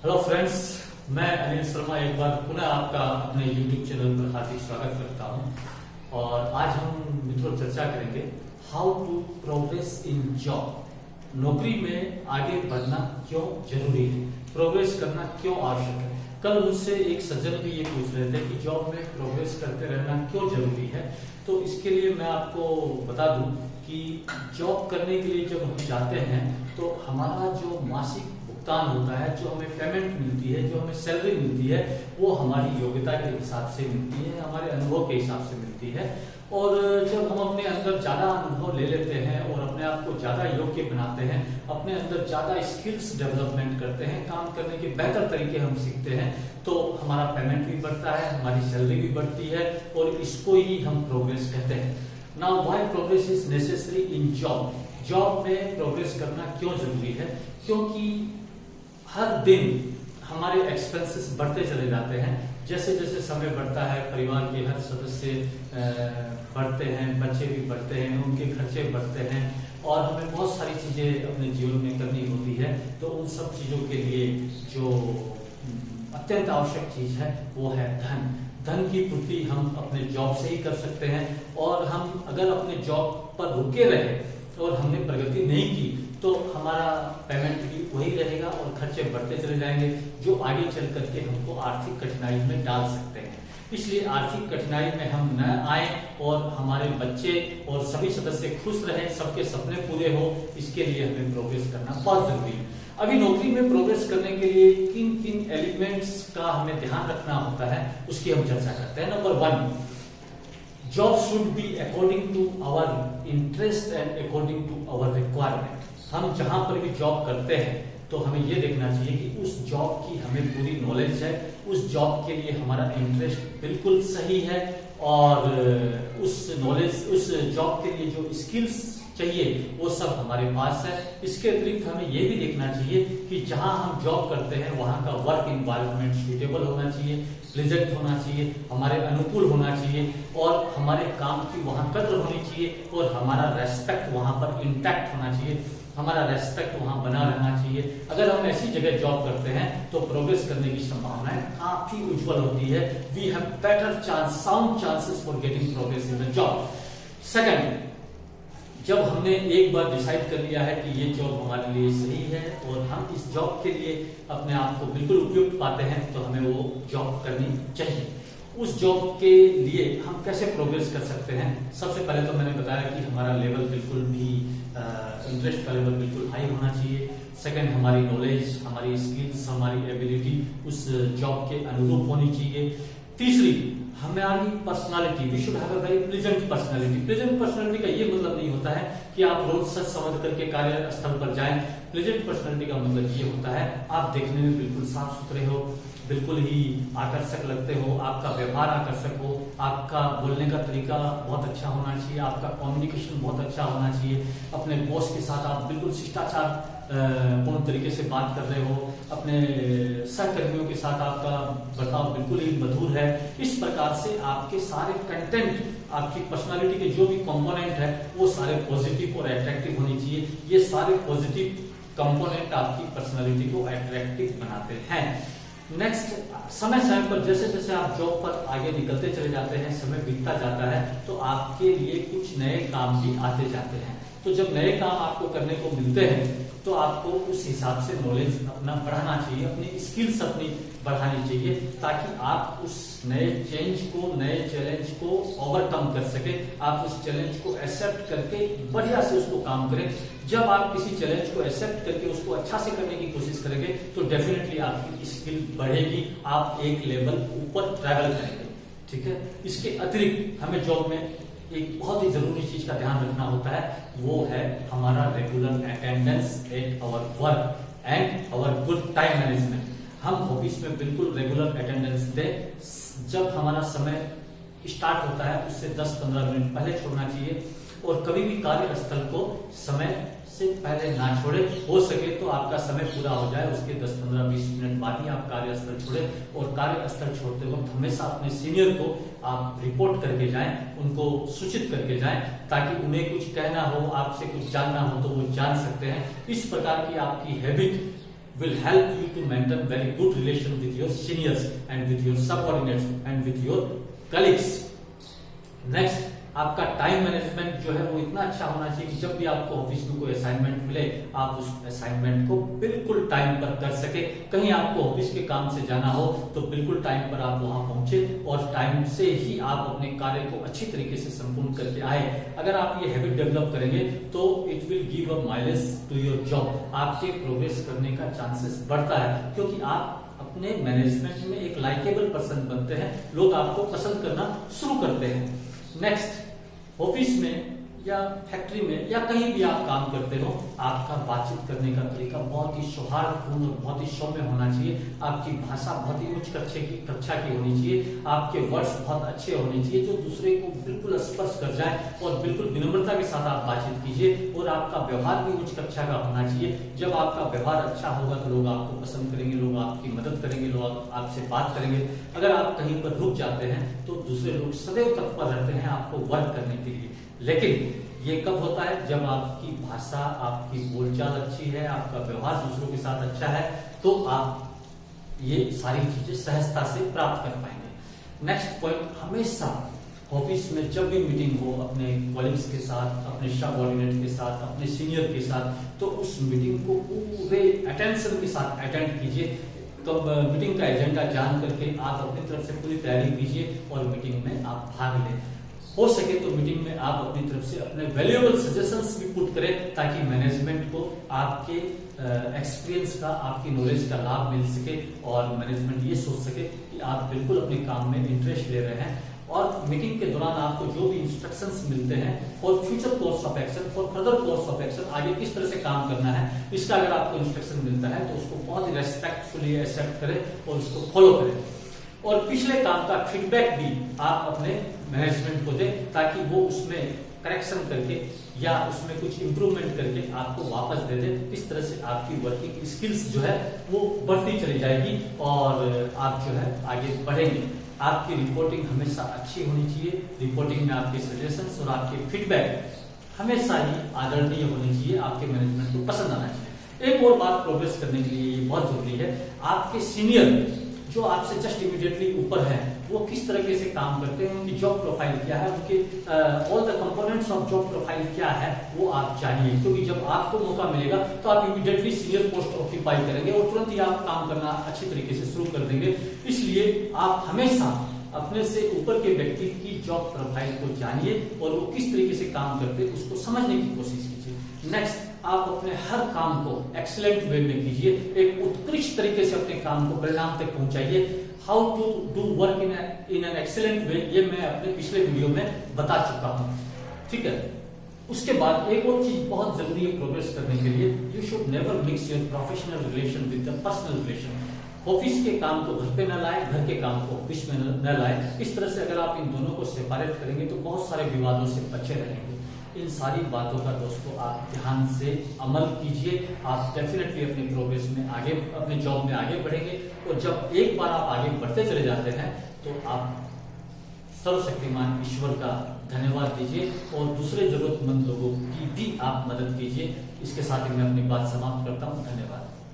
Hello friends, मैं अनिल शर्मा एक बार पुनः आपका अपने YouTube चैनल पर हार्दिक स्वागत करता हूं। और आज हम मित्रों चर्चा करेंगे how to progress in job. नौकरी में आगे बढ़ना क्यों जरूरी है, प्रोग्रेस करना क्यों आवश्यक है। कल मुझसे एक सज्जन भी ये पूछ रहे थे कि जॉब में प्रोग्रेस करते रहना क्यों जरूरी है। तो इसके लिए मैं आपको बता दूं कि जॉब करने के लिए जब हम जाते हैं तो हमारा जो मासिक भुगतान होता है, जो हमें पेमेंट मिलती है, जो हमें सैलरी मिलती है, वो हमारी योग्यता के हिसाब से मिलती है, हमारे अनुभव के हिसाब से मिलती है। और जब हम अपने अंदर ज्यादा अनुभव ले लेते हैं और अपने आप को ज्यादा योग्य बनाते हैं, अपने अंदर ज्यादा स्किल्स डेवलपमेंट करते हैं, काम करने के बेहतर तरीके हम सीखते हैं, तो हमारा पेमेंट भी बढ़ता है, हमारी सैलरी भी बढ़ती है और इसको ही हम प्रोग्रेस कहते हैं। Now why progress is necessary in job. Job में प्रोग्रेस करना क्यों जरूरी है? क्योंकि हर दिन हमारे एक्सपेंसेस बढ़ते चले जाते हैं। जैसे जैसे समय बढ़ता है, परिवार के हर सदस्य बढ़ते हैं, बच्चे भी बढ़ते हैं, उनके खर्चे बढ़ते हैं और हमें बहुत सारी चीजें अपने जीवन में करनी होती है। तो उन सब चीजों के लिए जो अत्यंत आवश्यक चीज है वो है धन। धन की पूर्ति हम अपने जॉब से ही कर सकते हैं। और हम अगर अपने जॉब पर रुके रहे और हमने प्रगति नहीं की तो हमारा पेमेंट भी वही रहेगा और खर्चे बढ़ते चले जाएंगे, जो आगे चल करके हमको आर्थिक कठिनाई में डाल सकते हैं। इसलिए आर्थिक कठिनाई में हम न आए और हमारे बच्चे और सभी सदस्य खुश रहें, सबके सपने पूरे हो, इसके लिए हमें प्रोग्रेस करना बहुत जरूरी है। अभी नौकरी में प्रोग्रेस करने के लिए किन किन एलिमेंट्स का हमें ध्यान रखना होता है उसकी हम चर्चा करते हैं। Number 1, job should be according to our interest and according to our requirement. हम जहां पर भी जॉब करते हैं तो हमें यह देखना चाहिए कि उस जॉब की हमें पूरी नॉलेज है, उस जॉब के लिए हमारा इंटरेस्ट बिल्कुल सही है और उस नॉलेज, उस जॉब के लिए जो स्किल्स चाहिए वो सब हमारे पास है। इसके अतिरिक्त हमें ये भी देखना चाहिए कि जहां हम जॉब करते हैं वहां का वर्क एनवायरनमेंट सूटेबल होना चाहिए, प्लेजेंट होना चाहिए, हमारे अनुकूल होना चाहिए और हमारे काम की वहां कद्र होनी चाहिए और हमारा रेस्पेक्ट वहां पर इंटैक्ट होना चाहिए, हमारा रेस्पेक्ट वहां बना रहना चाहिए। अगर हम ऐसी जगह जॉब करते हैं तो प्रोग्रेस करने की संभावनाएं काफी उज्जवल होती है। We have better chance, sound chances for getting progress in the job. Second, जब हमने एक बार डिसाइड कर लिया है कि ये जॉब हमारे लिए सही है और हम इस जॉब के लिए अपने आप को बिल्कुल उपयुक्त पाते हैं तो हमें वो जॉब करनी चाहिए। उस जॉब के लिए हम कैसे प्रोग्रेस कर सकते हैं? सबसे पहले तो मैंने बताया कि हमारा लेवल बिल्कुल भी इंटरेस्ट का लेवल बिल्कुल हाई होना चाहिए। सेकंड, हमारी नॉलेज, हमारी स्किल्स, हमारी एबिलिटी उस जॉब के अनुरूप होनी चाहिए। तीसरी, हमारी personality, we should have a very pleasant personality. Pleasant personality का ये मतलब नहीं होता है कि आप रोज सच समझ करके कार्यस्थल पर जाएं। प्लेजेंट पर्सनालिटी का मतलब ये होता है आप देखने में बिल्कुल साफ सुथरे हो, बिल्कुल ही आकर्षक लगते हो, आपका व्यवहार आकर्षक हो, आपका बोलने का तरीका बहुत अच्छा होना चाहिए, आपका कम्युनिकेशन बहुत अच्छा होना चाहिए, अपने बॉस के साथ आप बिल्कुल शिष्टाचार पूर्ण तरीके से बात कर रहे हो, अपने सहकर्मियों के साथ आपका बर्ताव बिल्कुल ही मधुर है। इस प्रकार से आपके सारे कंटेंट, आपकी पर्सनालिटी के जो भी कंपोनेंट है वो सारे पॉजिटिव और अट्रैक्टिव होनी चाहिए। ये सारे पॉजिटिव कंपोनेंट आपकी पर्सनालिटी को अट्रैक्टिव बनाते हैं। नेक्स्ट, समय समय पर जैसे जैसे आप जॉब पर आगे निकलते चले जाते हैं, समय बीतता जाता है तो आपके लिए कुछ नए काम भी आते जाते हैं। तो जब नए काम आपको करने को मिलते हैं तो आपको उस हिसाब से नॉलेज अपना बढ़ाना चाहिए, अपनी स्किल्स अपनी बढ़ानी चाहिए ताकि आप उस नए चेंज को, नए चैलेंज को ओवरकम कर सके, आप उस चैलेंज को एक्सेप्ट करके बढ़िया से उसको काम करें। जब आप किसी चैलेंज को एक्सेप्ट करके उसको अच्छा से करने की कोशिश करेंगे तो डेफिनेटली आपकी स्किल बढ़ेगी, आप एक लेवल ऊपर ट्रैवल करेंगे। ठीक है। इसके अतिरिक्त हमें जॉब में एक बहुत ही जरूरी चीज का ध्यान रखना होता है, वो है हमारा regular attendance at our work and our good time management. हम ऑफिस में बिल्कुल रेगुलर अटेंडेंस दें। जब हमारा समय स्टार्ट होता है उससे 10-15 मिनट पहले छोड़ना चाहिए और कभी भी कार्यस्थल को समय से पहले ना छोड़े। हो सके तो आपका समय पूरा हो जाए उसके 10-15-20 मिनट बाद ही आप कार्यस्थल छोड़े और कार्यस्थल छोड़ते वक्त हमेशा अपने सीनियर को आप रिपोर्ट करके जाएं, उनको सूचित करके जाएं ताकि उन्हें कुछ कहना हो, आपसे कुछ जानना हो तो वो जान सकते हैं। इस प्रकार की आपकी habit will help you to maintain very good relation with your seniors and with your subordinates and with your colleagues. Next, आपका टाइम मैनेजमेंट जो है वो इतना अच्छा होना चाहिए कि जब भी आपको ऑफिस में कोई असाइनमेंट मिले आप उस असाइनमेंट को बिल्कुल टाइम पर कर सके। कहीं आपको ऑफिस के काम से जाना हो तो बिल्कुल टाइम पर आप वहां पहुंचे और टाइम से ही आप अपने कार्य को अच्छी तरीके से संपूर्ण करके आए। अगर आप ये हैबिट डेवलप करेंगे तो it will give a mileage to your job. आपके प्रोग्रेस करने का चांसेस बढ़ता है क्योंकि आप अपने मैनेजमेंट में एक लाइकेबल पर्सन बनते हैं, लोग आपको पसंद करना शुरू करते हैं। नेक्स्ट, ऑफिस में या फैक्ट्री में या कहीं भी आप काम करते हो, आपका बातचीत करने का तरीका बहुत ही सौहार्दपूर्ण और बहुत ही सौम्य होना चाहिए। आपकी भाषा बहुत ही उच्च कक्षा की होनी चाहिए। आपके वर्ड्स बहुत अच्छे होने चाहिए जो दूसरे को बिल्कुल स्पर्श कर जाए और बिल्कुल विनम्रता के साथ आप बातचीत कीजिए। और आपका व्यवहार भी उच्च कक्षा का होना चाहिए। जब आपका व्यवहार अच्छा होगा तो लोग आपको पसंद करेंगे, लोग आपकी मदद करेंगे, लोग आपसे बात करेंगे। अगर आप कहीं पर रुक जाते हैं तो दूसरे लोग सदैव तत्पर रहते हैं आपको वर्क करने के लिए। लेकिन ये कब होता है? जब आपकी भाषा, आपकी बोलचाल अच्छी है, आपका व्यवहार दूसरों के साथ अच्छा है, तो आप ये सारी चीजें सहजता से प्राप्त कर पाएंगे। नेक्स्ट पॉइंट, हमेशा ऑफिस में जब भी मीटिंग हो अपने कॉलीग्स के साथ, अपने सबऑर्डिनेट के साथ, अपने सीनियर के साथ, तो उस मीटिंग को पूरे अटेंशन के साथ अटेंड कीजिए। तो मीटिंग का एजेंडा जान करके आप अपनी तरफ से पूरी तैयारी कीजिए और मीटिंग में आप भाग लें। हो सके तो मीटिंग में आप अपनी तरफ से अपने वैल्यूएबल सजेशंस भी पुट करें ताकि मैनेजमेंट को आपके एक्सपीरियंस का, आपकी नॉलेज का लाभ मिल सके और मैनेजमेंट ये सोच सके कि आप बिल्कुल अपने काम में इंटरेस्ट ले रहे हैं। और मीटिंग के दौरान आपको जो भी इंस्ट्रक्शंस मिलते हैं for future course of action, for further course of action, आगे किस तरह से काम करना है, इसका अगर आपको इंस्ट्रक्शन मिलता है तो उसको बहुत ही रेस्पेक्टफुली एक्सेप्ट करें और उसको फॉलो करें। और पिछले काम का फीडबैक भी आप अपने मैनेजमेंट को दें ताकि वो उसमें करेक्शन करके या उसमें कुछ इंप्रूवमेंट करके आपको वापस दे दे। इस तरह से आपकी वर्किंग स्किल्स जो है वो बढ़ती चली जाएगी और आप जो है आगे बढ़ेंगे। आपकी रिपोर्टिंग हमेशा अच्छी होनी चाहिए। रिपोर्टिंग में आपके सजेशंस और आपके फीडबैक हमेशा ही आदरणीय होनी चाहिए, आपके मैनेजमेंट को पसंद आना चाहिए। एक और बात प्रोग्रेस करने के लिए ये बहुत जरूरी है, आपके सीनियर जो आपसे जस्ट इमीडिएटली ऊपर है वो किस तरीके से काम करते हैं, उनकी जॉब प्रोफाइल क्या है, उनके all the components of job profile क्या है वो आप जानिए। क्योंकि जब आपको मौका मिलेगा तो आप इमीडिएटली सीनियर पोस्ट ऑक्यूपाई करेंगे और तुरंत ही आप काम करना अच्छी तरीके से शुरू कर देंगे। इसलिए आप हमेशा अपने से ऊपर के व्यक्ति की जॉब प्रोफाइल को जानिए और वो किस तरीके से काम करते हैं उसको समझने की कोशिश कीजिए। नेक्स्ट, आप अपने हर काम को एक्सीलेंट वे में कीजिए, एक उत्कृष्ट तरीके से अपने काम को परिणाम तक पहुंचाइए। How to do work in an excellent way, ये मैं अपने पिछले वीडियो में बता चुका हूं, ठीक है। उसके बाद एक और चीज बहुत जरूरी है प्रोग्रेस करने के लिए, you should never mix your professional relation with the personal relation. Office के काम को घर पे न लाए, घर के काम को ऑफिस में न लाए। इस तरह से अगर आप इन दोनों को सेपरेट करेंगे तो बहुत सारे विवादों से बचे रहेंगे। इन सारी बातों का दोस्तों आप ध्यान से अमल कीजिए, आप डेफिनेटली अपनी प्रोग्रेस में आगे, अपने जॉब में आगे बढ़ेंगे। और जब एक बार आप आगे बढ़ते चले जाते हैं तो आप सर्वशक्तिमान ईश्वर का धन्यवाद दीजिए और दूसरे जरूरतमंद लोगों की भी आप मदद कीजिए। इसके साथ ही मैं अपनी बात समाप्त करता हूँ। धन्यवाद।